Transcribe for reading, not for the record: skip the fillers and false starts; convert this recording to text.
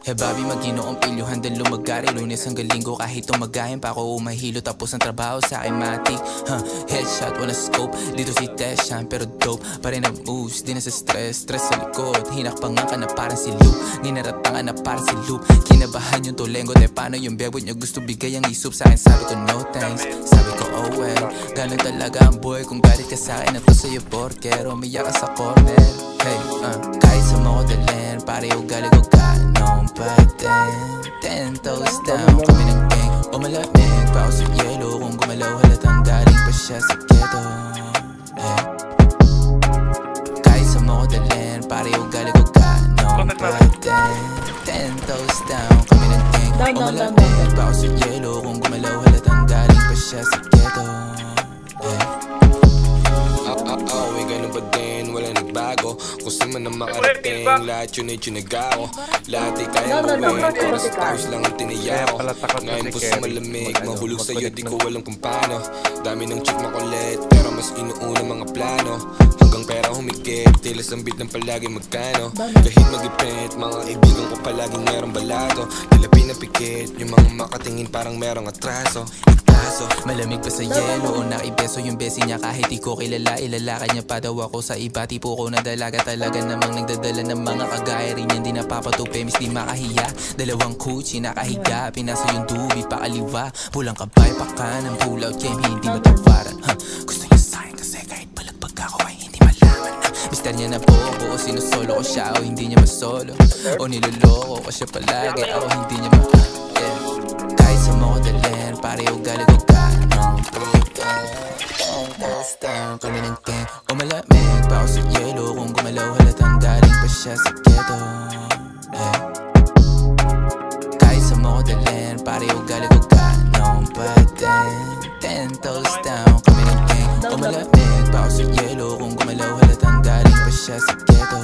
Hey Bobby, mag-inoong pilyo, handang lumagari Lunes hanggang linggo kahit tumagayin pa ako umahilo. Tapos ang trabaho sa akin matik, headshot, wala scope. Dito si Teshan, pero dope pa rin ang moves, di na sa stress. Stress sa likod, hinakpangan ka na parang si Luke. Ninaratangan na parang si Luke. Kinabahan yung tulengo, de paano yung bebot niya gusto bigay ang isup sa akin. Sabi ko no thanks, sabi ko oh well. Ganun talaga ang boy, kung galit ka sa akin, ito sa'yo porkero, umiyak ka sa corner. Hey, kahit sa mo ko dalhin, pare ugali ko ganong patin. 10 toes down, kami ng gang. O malamig pa ako sa yelo, kung gumalaw halatang galing pa siya sa ghetto. Kahit sa mo ko dalhin, pare ugali ko ganong patin. 10 toes down, kami ng gang. O malamig pa ako sa yelo, kung gumalaw halatang galing pa siya sa ghetto. May ganun ba din, wala nagbago. Kung saan man ang makarating, lahat yun ay tsunagawa. Lahat ay kaya gawin, pero sa stars lang ang tinaya ko. Ngayon po sa malamig, mahulog sa'yo, di ko alam kung paano. Dami ng chick makulit, pero mas inuuna mga plano. Hanggang pera humigit, tila sambit ng palagi magkano. Kahit mag-ipit, mga kaibigan ko palaging merong balato. Nilapin na pikit, yung mga makatingin parang merong atraso. Malamig pa sa yelo o naibeso yung besi niya kahit di ko kilala. Ilalakad niya pa daw ako sa iba, tipo ko na dalaga. Talaga namang nagdadala ng mga kagaya rin yan. Di napapatupi, mis di makahiya. Dalawang kuchi nakahiga, pinasa yung dubi pa kaliwa. Pulang kabay pa ka ng pull out game, hindi matawaran. Gusto niya sa'kin kasi kahit palagpag ako ay hindi malaman na mister niya na bobo o sinusolo ko siya o hindi niya masolo. O niloloko ko siya palagi o hindi niya kahit sa mo ko dalhin, pare ugali ko ganong patin. 10 toes down, kami ng gang. O malamig pa ako sa yelo, kung gumalaw halatang galing pa siya sa ghetto. Kahit sa mo ko dalhin, pare ugali ko ganong patin. 10 toes down, kami ng gang. O malamig pa ako sa yelo, kung gumalaw halatang galing pa siya sa ghetto.